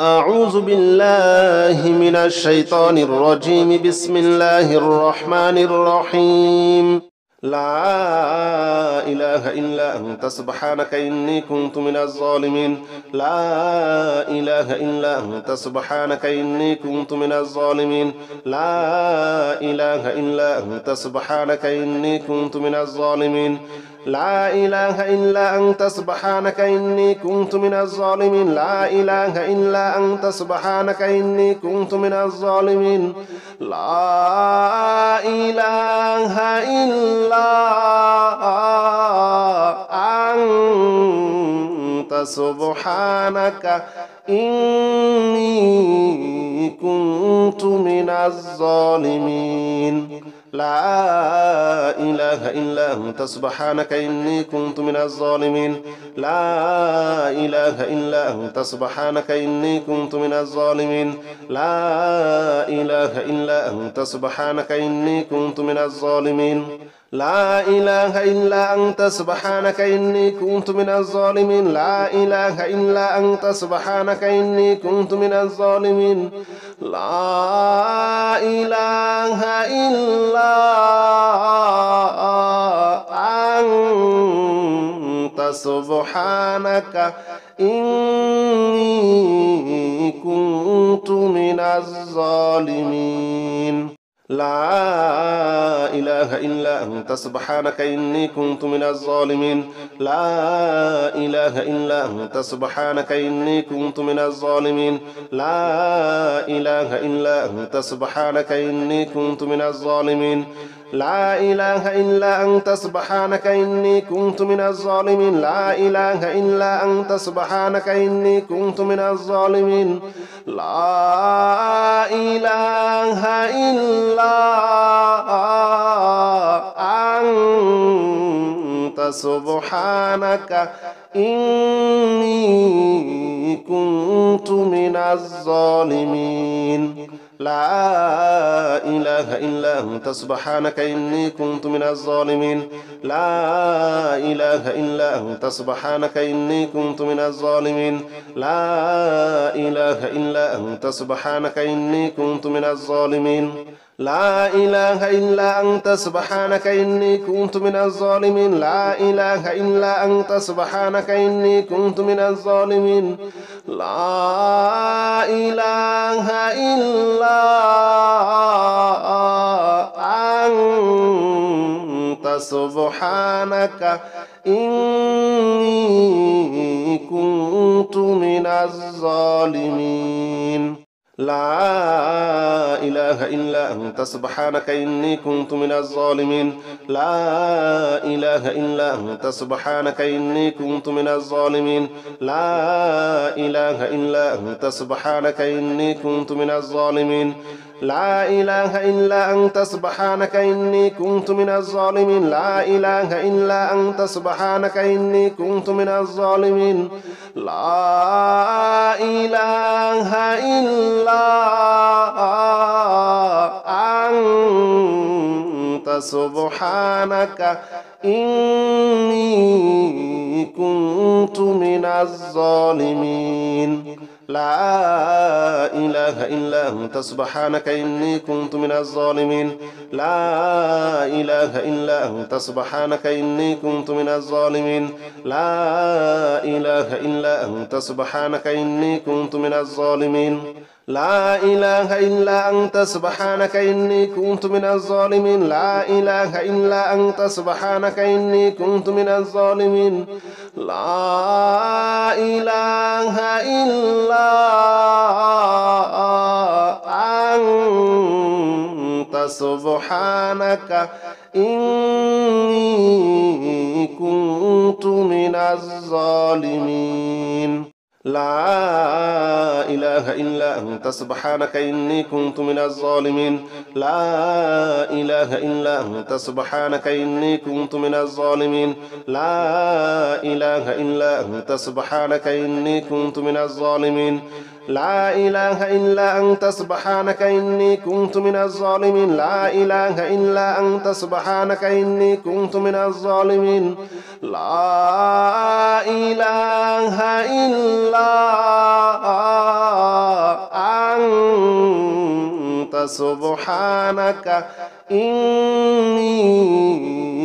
أعوذ بالله من الشيطان الرجيم. بسم الله الرحمن الرحيم. لا إله إلا أنت سبحانك إني كنت من الظالمين. لا إله إلا أنت سبحانك إني كنت من الظالمين. لا إله إلا أنت سبحانك إني كنت من الظالمين. لا إله إلا أنت سبحانك إني كنت من الظالمين. لا إله إلا أنت سبحانك إني كنت من الظالمين. لا إله إلا أنت سبحانك إني كنت من الظالمين. لا إله إلا أنت سبحانك إني كنت من الظالمين. لا إله إلا أنت سبحانك إني كنت من الظالمين. لا إله إلا أنت سبحانك إني كنت من الظالمين. لا إله إلا أنت سبحانك إني كنت من الظالمين. لا إله إلا أنت سبحانك إني كنت من الظالمين. لا إله إلا أنت سبحانك إني كنت من الظالمين. لا إله إلا أنت سبحانك إني كنت من الظالمين. لا إله إلا أنت سبحانك إني كنت من الظالمين. لا إله إلا أنت سبحانك إني كنت من الظالمين. لا إله إلا أنت سبحانك إني كنت من الظالمين. لا إله إلا أنت سبحانك إني كنت من الظالمين. لا إله إلا أنت سبحانك إني كنت من الظالمين. لا إله إلا أنت سبحانك إني كنت من الظالمين. لا إله إلا أنت سبحانك إني كنت من الظالمين. لا إله إلا أنت سبحانك إني كنت من الظالمين. لا إله إلا أنت سبحانك إني كنت من الظالمين. لا إله إلا أنت سبحانك إني كنت من الظالمين. لا إله إلا أنت سبحانك إني كنت من الظالمين. لا إله إلا أنت سبحانك إني كنت من الظالمين. لا إله إلا أنت سبحانك إني كنت من الظالمين. لا إله إلا أنت سبحانك إني كنت من الظالمين. لا إله إلا أنت سبحانك إني كنت من الظالمين. لا إله إلا أنت سبحانك إني كنت من الظالمين. لا إله إلا أنت سبحانك إني كنت من الظالمين. لا إله إلا أنت سبحانك إني كنت من الظالمين. لا إله إلا أنت سبحانك إني كنت من الظالمين. لا إله إلا أنت سبحانك إني كنت من الظالمين. لا إله إلا أنت سبحانك إني كنت من الظالمين. لا إله إلا أنت سبحانك إني كنت من الظالمين. لا إله إلا أنت سبحانك إني كنت من الظالمين. لا إله إلا أنت سبحانك إني كنت من الظالمين. لا إله إلا أنت سبحانك إني كنت من الظالمين. لا إله إلا أنت سبحانك إني كنت من الظالمين. لا إله إلا أنت سبحانك إني كنت من الظالمين. لا إله إلا أنت سبحانك إني كنت من الظالمين. لا إله إلا سبحانك إني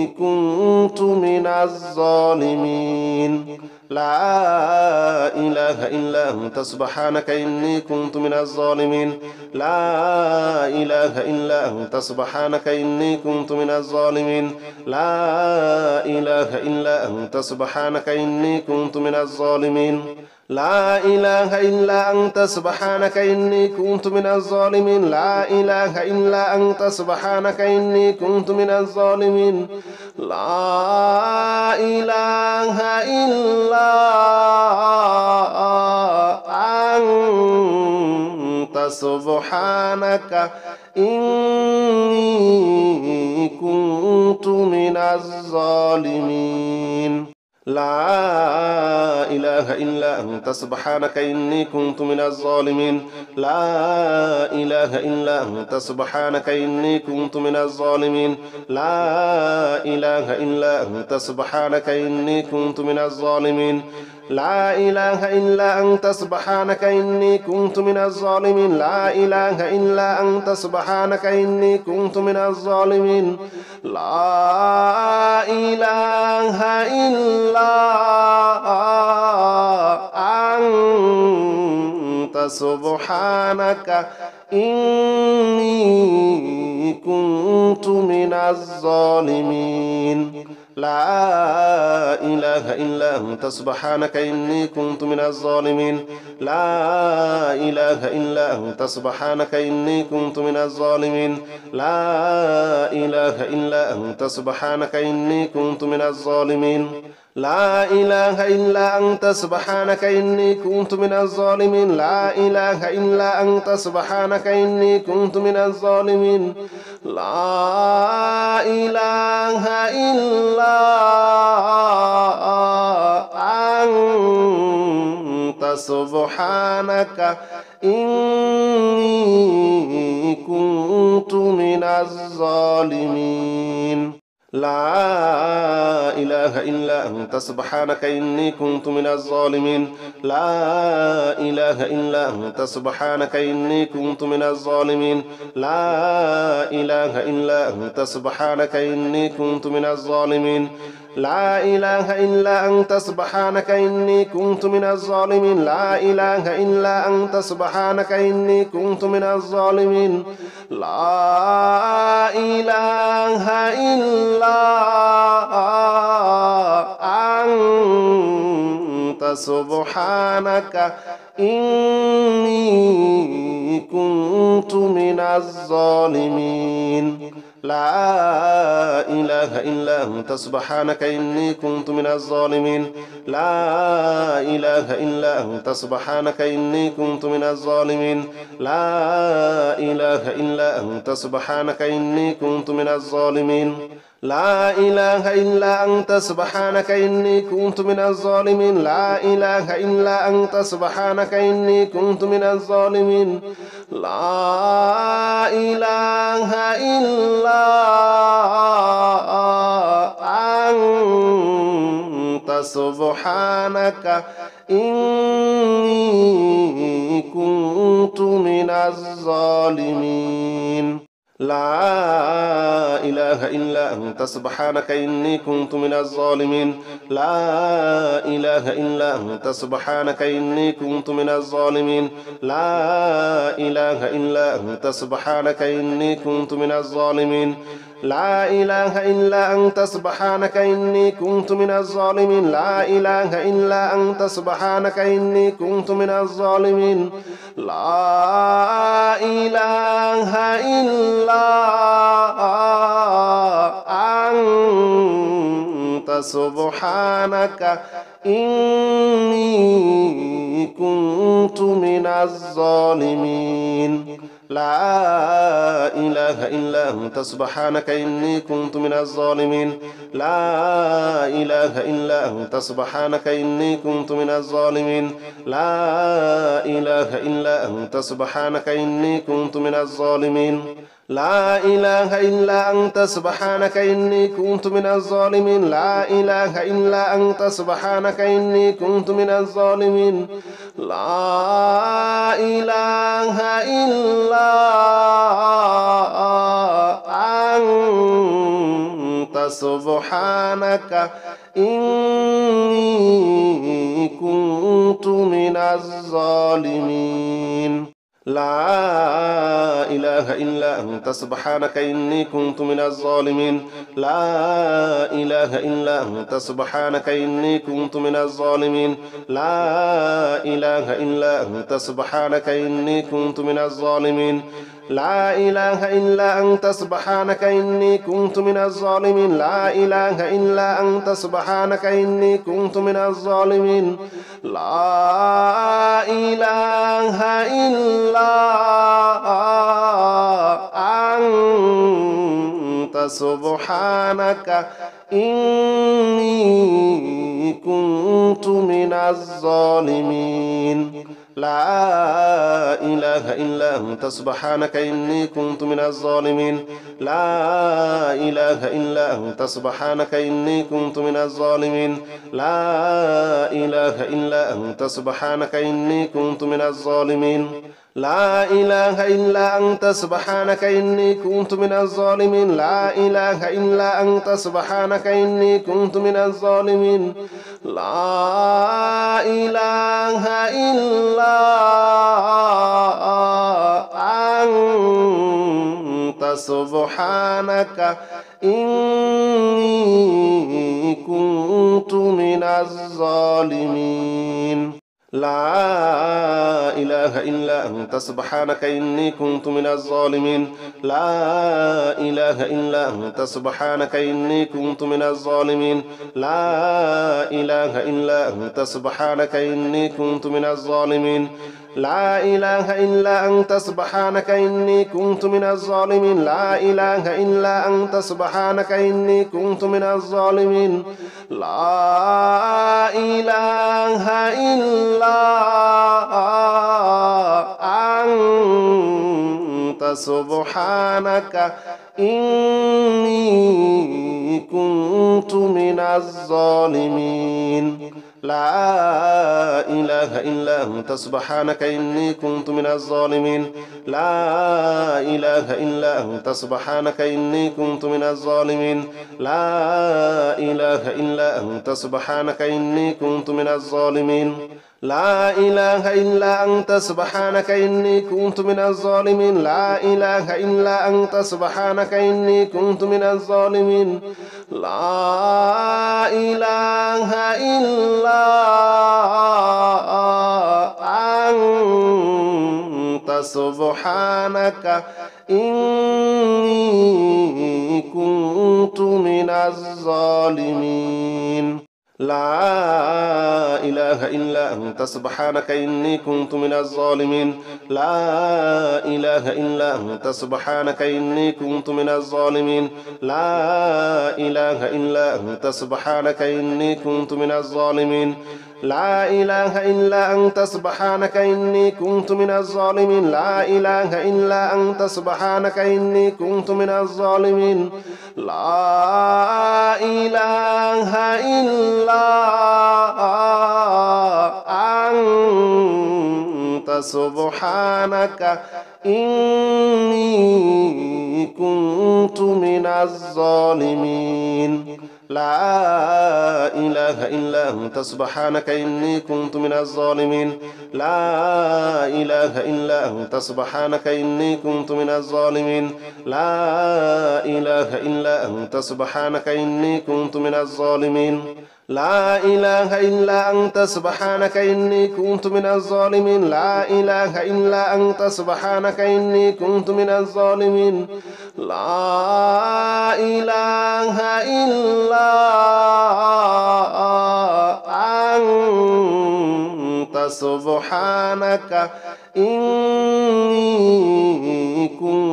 كنت من الظالمين لا إله إلا أنت سبحانك إني كنت من الظالمين لا إله إلا أنت سبحانك إني كنت من الظالمين لا إله إلا أنت سبحانك إني كنت من الظالمين لا إله إلا أنت سبحانك إني كنت من الظالمين لا إله إلا أنت سبحانك إني كنت من الظالمين لا إله إلا أنت سبحانك إني كنت من الظالمين لا إله إلا أنت سبحانك إني كنت من الظالمين لا إله إلا أنت سبحانك إني كنت من الظالمين لا إله إلا أنت سبحانك إني كنت من الظالمين لا إله إلا أنت سبحانك إني كنت من الظالمين لا إله إلا أنت سبحانك إني كنت من الظالمين لا إله إلا أنت سبحانك إني كنت من الظالمين لا إله إلا أنت سبحانك إني كنت من الظالمين لا إله إلا أنت سبحانك إني كنت من الظالمين لا إله إلا أنت سبحانك إني كنت من الظالمين لا إله إلا أنت سبحانك إني كنت من الظالمين لا إله إلا أنت سبحانك إني كنت من الظالمين لا إله إلا أنت سبحانك إني كنت من الظالمين لا إله إلا أنت سبحانك إني كنت من الظالمين لا إله إلا أنت سبحانك إني كنت من الظالمين لا إله إلا أنت سبحانك إني كنت من الظالمين لا إله إلا أنت سبحانك إني كنت من الظالمين لا إله إلا أنت سبحانك إني كنت من الظالمين لا إله إلا أنت سبحانك إني كنت من الظالمين لا إله إلا أنت سبحانك إني كنت من الظالمين لا إله إلا أنت سبحانك إني كنت من الظالمين لا إله إلا أنت سبحانك إني كنت من الظالمين لا إله إلا أنت سبحانك إني كنت من الظالمين لا إله إلا أنت سبحانك إني كنت من الظالمين لا إله إلا أنت سبحانك إني كنت من الظالمين لا إله إلا أنت سبحانك إني كنت من الظالمين لا إله إلا أنت سبحانك إني كنت من الظالمين لا إله إلا أنت سبحانك إني كنت من الظالمين لا إله إلا أنت سبحانك إني كنت من الظالمين لا إله إلا أنت سبحانك إني كنت من الظالمين لا إله إلا أنت سبحانك إني كنت من الظالمين لا إله إلا أنت سبحانك إني كنت من الظالمين لا إله إلا أنت سبحانك إني كنت من الظالمين لا إله إلا أنت سبحانك إني كنت من الظالمين لا إله إلا أنت سبحانك إني كنت من الظالمين لا إله إلا أنت سبحانك إني كنت من الظالمين لا إله إلا سبحانك إني كنت من الظالمين لا إله إلا أنت سبحانك إني كنت من الظالمين لا إله إلا أنت سبحانك إني كنت من الظالمين لا إله إلا أنت سبحانك إني كنت من الظالمين لا إله إلا أنت سبحانك إني كنت من الظالمين لا إله إلا أنت سبحانك إني كنت من الظالمين لا إله إلا أنت سبحانك إني كنت من الظالمين لا إله إلا أنت سبحانك إني كنت من الظالمين لا إله إلا أنت سبحانك إني كنت من الظالمين لا إله إلا أنت سبحانك إني كنت من الظالمين لا إله إلا أنت سبحانك إني كنت من الظالمين لا إله إلا أنت سبحانك إني كنت من الظالمين لا إله إلا أنت سبحانك إني كنت من الظالمين لا إله إلا أنت سبحانك إني كنت من الظالمين لا إله إلا أنت سبحانك إني كنت من الظالمين لا إله إلا أنت سبحانك إني كنت من الظالمين لا إله إلا أنت سبحانك إني كنت من الظالمين لا إله إلا أنت سبحانك إني كنت من الظالمين لا إله إلا أنت سبحانك إني كنت من الظالمين لا إله إلا أنت سبحانك إني كنت من الظالمين لا إله إلا أنت سبحانك إني كنت من الظالمين لا إله إلا أنت سبحانك إني كنت من الظالمين لا إله إلا أنت سبحانك إني كنت من الظالمين لا إله إلا أنت سبحانك إني كنت من الظالمين لا إله إلا أنت سبحانك إني كنت من الظالمين لا إله إلا أنت سبحانك إني كنت من الظالمين لا إله إلا أنت سبحانك إني كنت من الظالمين لا إله إلا أنت سبحانك إني كنت من الظالمين لا إله إلا أنت سبحانك إني كنت من الظالمين لا إله إلا أنت سبحانك إني كنت من الظالمين لا إله إلا أنت سبحانك إني كنت من الظالمين لا إله إلا أنت سبحانك إني كنت من الظالمين لا إله إلا أنت سبحانك إني كنت من الظالمين لا إله إلا أنت سبحانك إني كنت من الظالمين لا إله إلا أنت سبحانك إني كنت من الظالمين لا إله إلا أنت سبحانك إني كنت من الظالمين لا إله إلا أنت سبحانك إني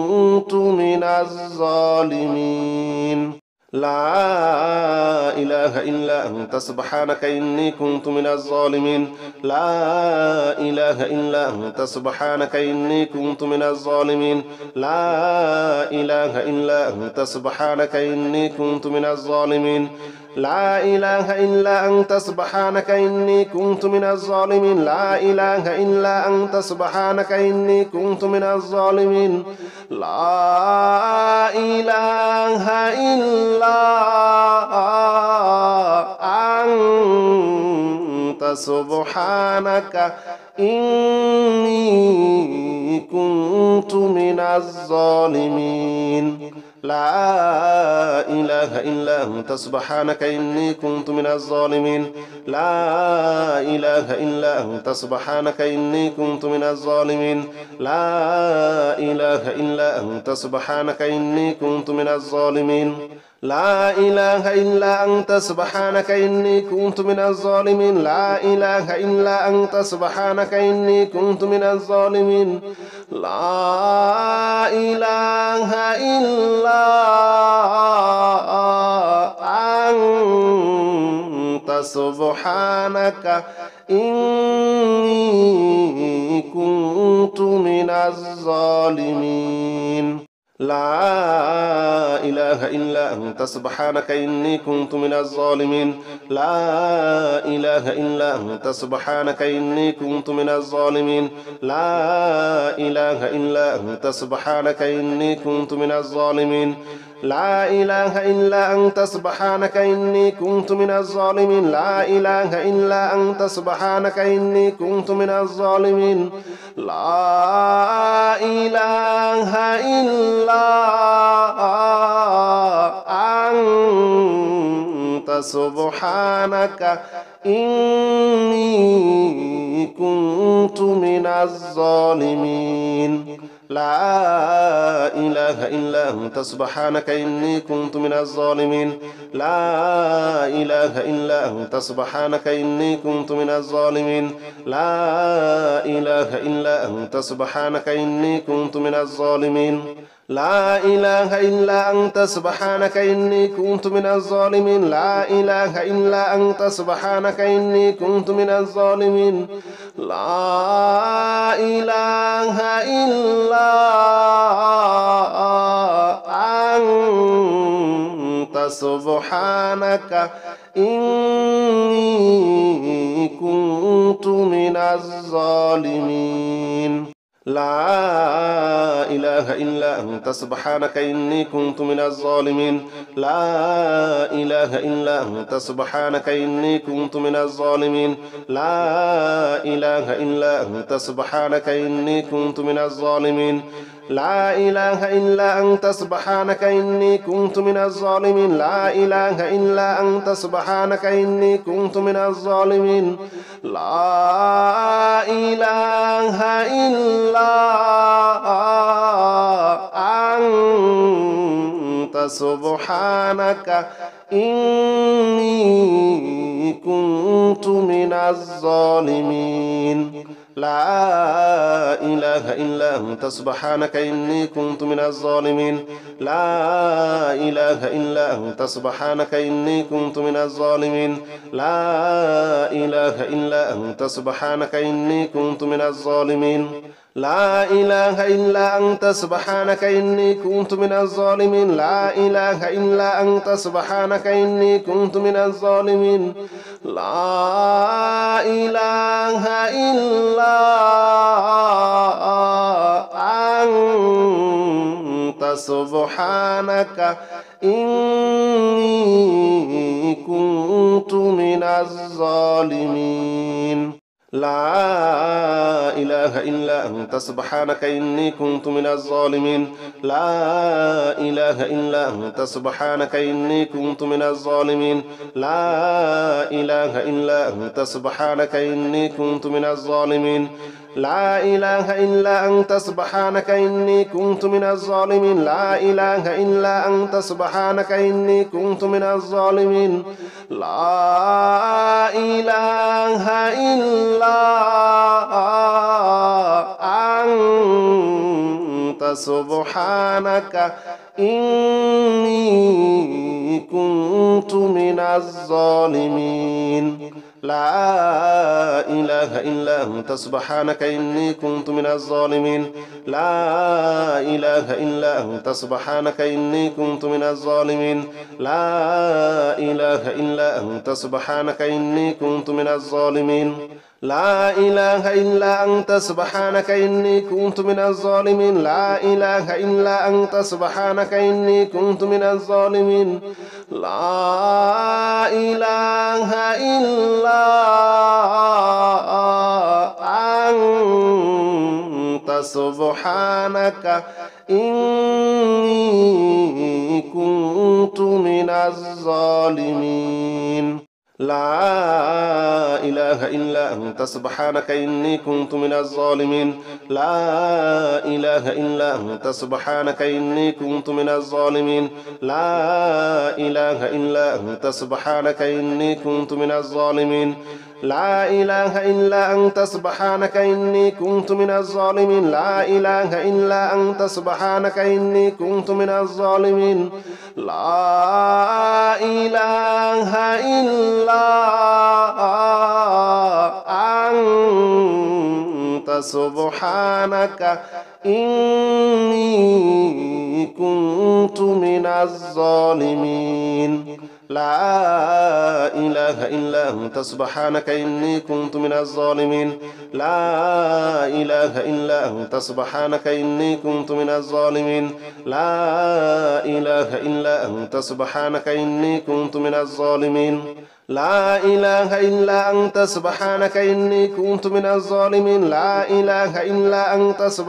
كنت من الظالمين لا إله إلا أنت سبحانك إني كنت من الظالمين لا إله إلا أنت سبحانك إني كنت من الظالمين لا إله إلا أنت سبحانك إني كنت من الظالمين لا إله إلا أنت سبحانك إني كنت من الظالمين لا إله إلا أنت سبحانك إني كنت من الظالمين لا إله إلا أنت سبحانك إني كنت من الظالمين لا إله إلا أنت سبحانك إني كنت من الظالمين لا إله إلا أنت سبحانك إني كنت من الظالمين لا إله إلا أنت سبحانك إني كنت من الظالمين لا إله إلا أنت سبحانك إني كنت من الظالمين لا إله إلا أنت سبحانك إني كنت من الظالمين لا إله إلا أنت سبحانك إني كنت من الظالمين لا إله إلا أنت سبحانك إني كنت من الظالمين لا إله إلا أنت سبحانك إني كنت من الظالمين لا إله إلا أنت سبحانك إني كنت من الظالمين لا إله إلا أنت سبحانك إني كنت من الظالمين لا إله إلا أنت سبحانك إني كنت من الظالمين لا إله إلا أنت سبحانك إني كنت من الظالمين لا إله إلا أنت سبحانك إني كنت من الظالمين لا إله إلا أنت سبحانك إني كنت من الظالمين لا إله إلا أنت سبحانك إني كنت من الظالمين لا إله إلا أنت سبحانك إني كنت من الظالمين لا إله إلا أنت سبحانك إني كنت من الظالمين لا إله إلا أنت سبحانك إني كنت من الظالمين لا إله إلا أنت سبحانك إني كنت من الظالمين لا إله إلا أنت سبحانك إني كنت من الظالمين لا إله إلا أنت سبحانك إني كنت من الظالمين لا إله إلا أنت سبحانك إني كنت من الظالمين لا إله إلا أنت سبحانك إني كنت من الظالمين لا إله إلا أنت سبحانك إني كنت من الظالمين لا إله إلا أنت سبحانك إني كنت من الظالمين لا إله إلا أنت سبحانك إني كنت من الظالمين لا إله إلا أنت سبحانك إني كنت من الظالمين لا إله إلا أنت سبحانك إني كنت من الظالمين لا إله إلا أنت سبحانك إني كنت من الظالمين لا إله إلا أنت سبحانك إني كنت من الظالمين لا إله إلا أنت سبحانك إني كنت من الظالمين لا إله إلا أنت سبحانك إني كنت من الظالمين لا إله إلا أنت سبحانك إني كنت من الظالمين لا إله إلا أنت سبحانك إني كنت من الظالمين لا إله إلا أنت سبحانك إني كنت من الظالمين لا إله إلا أنت سبحانك إني كنت من الظالمين لا إله إلا أنت سبحانك إني كنت من الظالمين لا إله إلا أنت سبحانك إني كنت من الظالمين لا إله إلا أنت سبحانك إني كنت من الظالمين لا إله إلا أنت سبحانك إني كنت من الظالمين لا إله إلا أنت سبحانك إني كنت من الظالمين لا إله إلا أنت سبحانك إني كنت من الظالمين لا إله إلا أنت سبحانك إني كنت من الظالمين لا إله إلا أنت سبحانك إني كنت من الظالمين لا إله إلا أنت سبحانك إني كنت من الظالمين لا إله إلا أنت سبحانك إني كنت من الظالمين لا إله إلا أنت سبحانك إني كنت من الظالمين لا إله إلا أنت سبحانك إني كنت من الظالمين لا إله إلا أنت سبحانك إني كنت من الظالمين لا إله إلا أنت سبحانك إني كنت من الظالمين لا إله إلا أنت سبحانك إني كنت من الظالمين لا إله إلا أنت سبحانك إني كنت من الظالمين لا إله إلا أنت سبحانك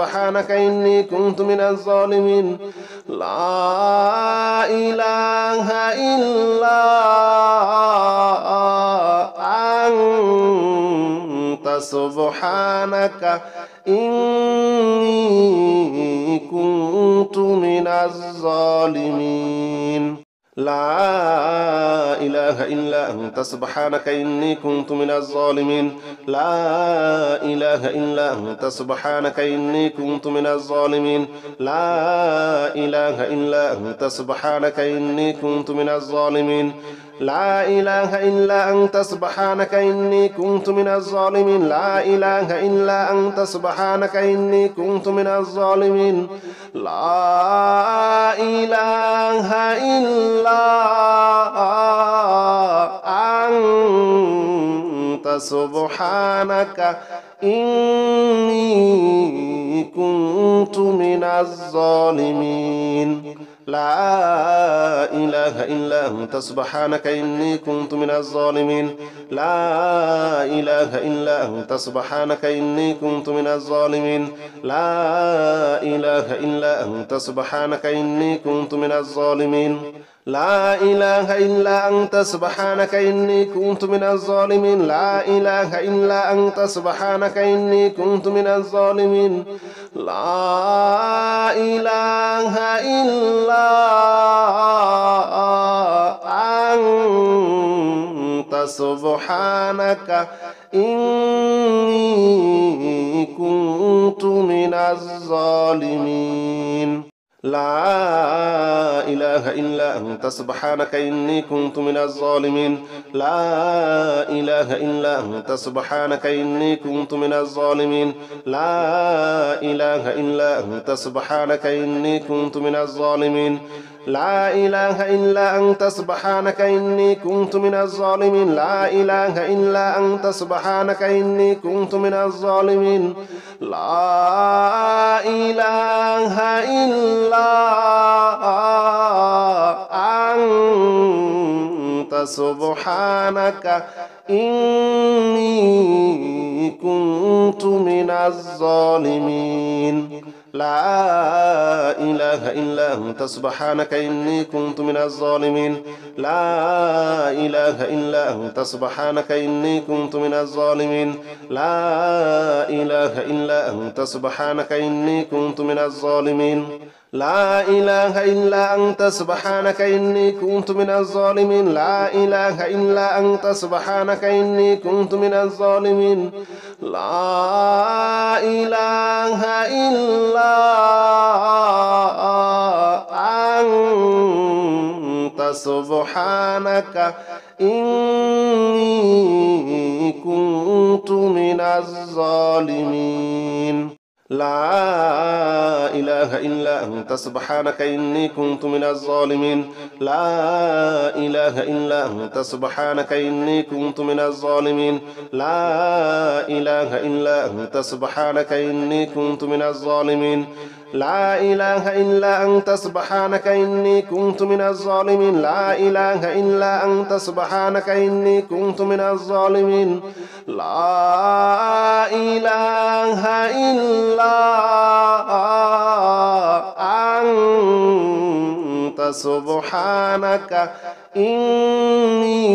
إني كنت من الظالمين لا إله إلا أنت سبحانك إني كنت من الظالمين لا إله إلا أنت سبحانك إني كنت من الظالمين لا إله إلا أنت سبحانك إني كنت من الظالمين لا إله إلا أنت سبحانك إني كنت من الظالمين لا إله إلا أنت سبحانك إني كنت من الظالمين لا إله إلا أنت سبحانك إني كنت من الظالمين لا إله إلا أنت سبحانك إني كنت من الظالمين لا إله إلا أنت سبحانك إني كنت من الظالمين لا إله إلا أنت سبحانك إني كنت من الظالمين لا إله إلا أنت سبحانك إني كنت من الظالمين لا إله إلا أنت سبحانك إني كنت من الظالمين لا إله إلا أنت سبحانك إني كنت من الظالمين لا إله إلا أنت سبحانك إني كنت من الظالمين لا إله إلا أنت سبحانك إني كنت من الظالمين لا إله إلا أنت سبحانك إني كنت من الظالمين لا إله إلا أنت سبحانك إني كنت من الظالمين لا إله إلا أنت سبحانك إني كنت من الظالمين لا إله إلا أنت سبحانك إني كنت من الظالمين لا إله إلا أنت سبحانك إني كنت من الظالمين لا إله إلا أنت سبحانك إني كنت من الظالمين لا إله إلا أنت سبحانك إني كنت من الظالمين لا إله إلا أنت سبحانك إني كنت من الظالمين لا إله إلا أنت سبحانك إني كنت من الظالمين لا إله إلا أنت سبحانك إني كنت من الظالمين لا إله إلا أنت سبحانك إني كنت من الظالمين لا إله إلا أنت سبحانك إني كنت من الظالمين لا إله إلا أنت سبحانك إني كنت من الظالمين لا إله إلا أنت سبحانك إني كنت من الظالمين لا إله إلا أنت سبحانك إني كنت من الظالمين لا إله إلا أنت سبحانك إني كنت من الظالمين لا إله إلا أنت سبحانك إني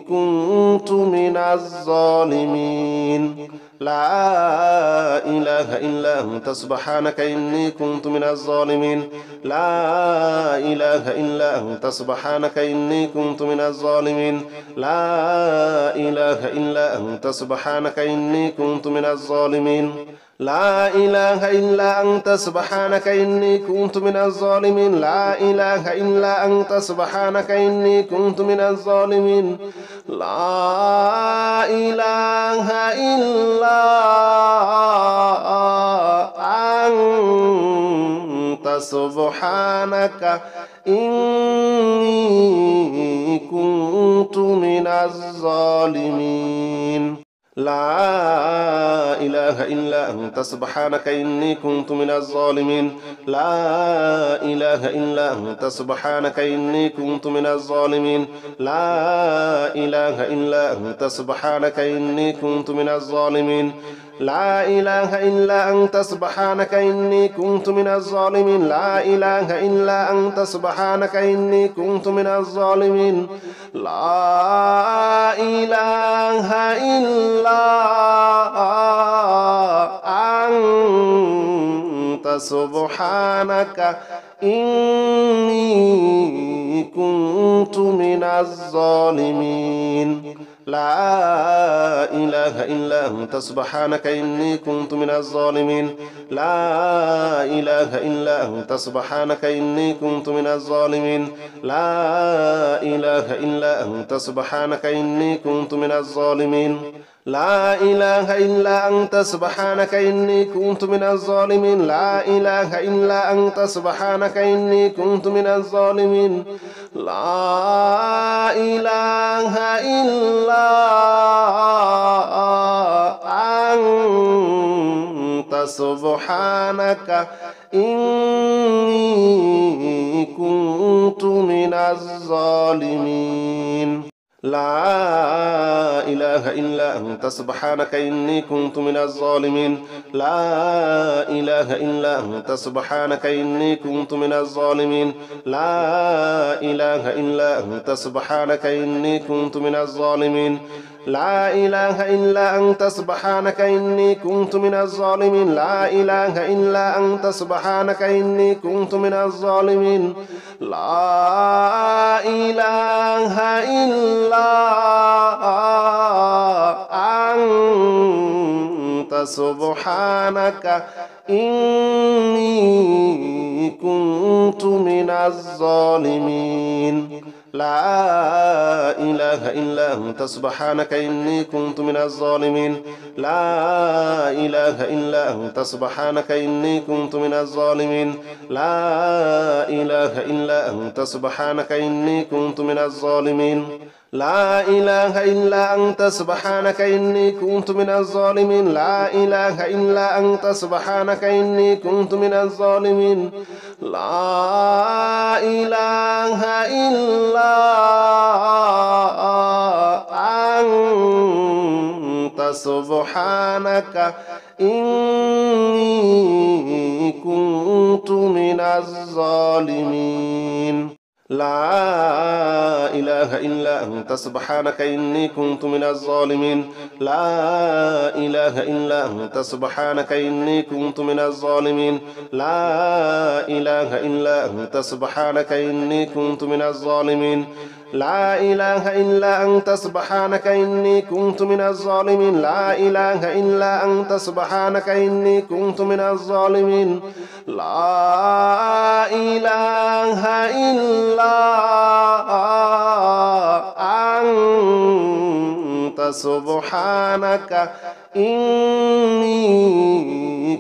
كنت من الظالمين لا إله إلا أنت سبحانك إني كنت من الظالمين لا إله إلا أنت سبحانك إني كنت من الظالمين لا إله إلا أنت سبحانك إني كنت من الظالمين لا إله إلا أنت سبحانك إني كنت من الظالمين لا إله إلا أنت سبحانك إني كنت من الظالمين لا إله إلا أنت سبحانك إني كنت من الظالمين لا إله إلا أنت سبحانك إني كنت من الظالمين لا إله إلا أنت سبحانك إني كنت من الظالمين لا إله إلا أنت سبحانك إني كنت من الظالمين لا إله إلا أنت سبحانك إني كنت من الظالمين لا إله إلا أنت سبحانك إني كنت من الظالمين لا إله إلا أنت سبحانك إني كنت من الظالمين لا إله إلا أنت سبحانك إني كنت من الظالمين لا إله إلا أنت سبحانك إني كنت من الظالمين لا إله إلا أنت سبحانك إني كنت من الظالمين لا إله إلا أنت سبحانك إني كنت من الظالمين لا إله إلا أنت سبحانك إني كنت من الظالمين لا إله إلا أنت سبحانك إني كنت من الظالمين لا إله إلا أنت سبحانك إني كنت من الظالمين لا إله إلا أنت سبحانك إني كنت من الظالمين لا إله إلا أنت سبحانك إني كنت من الظالمين لا إله إلا أنت سبحانك إني كنت من الظالمين لا إله إلا أنت سبحانك إني كنت من الظالمين لا إله إلا أنت سبحانك إني كنت من الظالمين لا إله إلا أنت سبحانك إني كنت من الظالمين لا إله إلا أنت سبحانك إني كنت من الظالمين لا إله إلا أنت سبحانك إني كنت من الظالمين لا إله إلا أنت سبحانك إني كنت من الظالمين لا إله إلا أنت سبحانك إني كنت من الظالمين لا إله إلا أنت سبحانك إني كنت من الظالمين لا إله إلا أنت سبحانك إني كنت من الظالمين لا إله إلا أنت سبحانك إني كنت من الظالمين لا إله إلا أنت سبحانك إني كنت من الظالمين لا إله إلا أنت سبحانك إني كنت من الظالمين لا إله إلا أنت سبحانك إني كنت من الظالمين لا إله إلا أنت سبحانك إني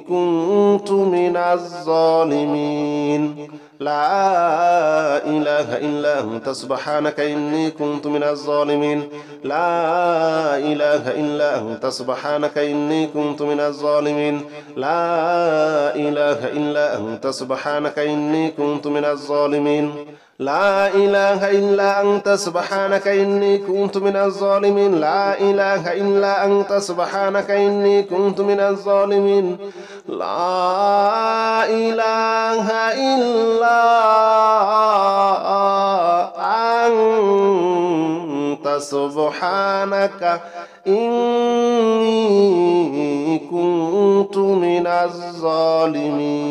كنت من الظالمين لا إله إلا أنت سبحانك إني كنت من الظالمين لا إله إلا أنت سبحانك إني كنت من الظالمين لا إله إلا أنت سبحانك إني كنت من الظالمين لا إله إلا أنت سبحانك إني كنت من الظالمين لا إله إلا أنت سبحانك إني كنت من الظالمين لا إله إلا أنت سبحانك إني كنت من الظالمين.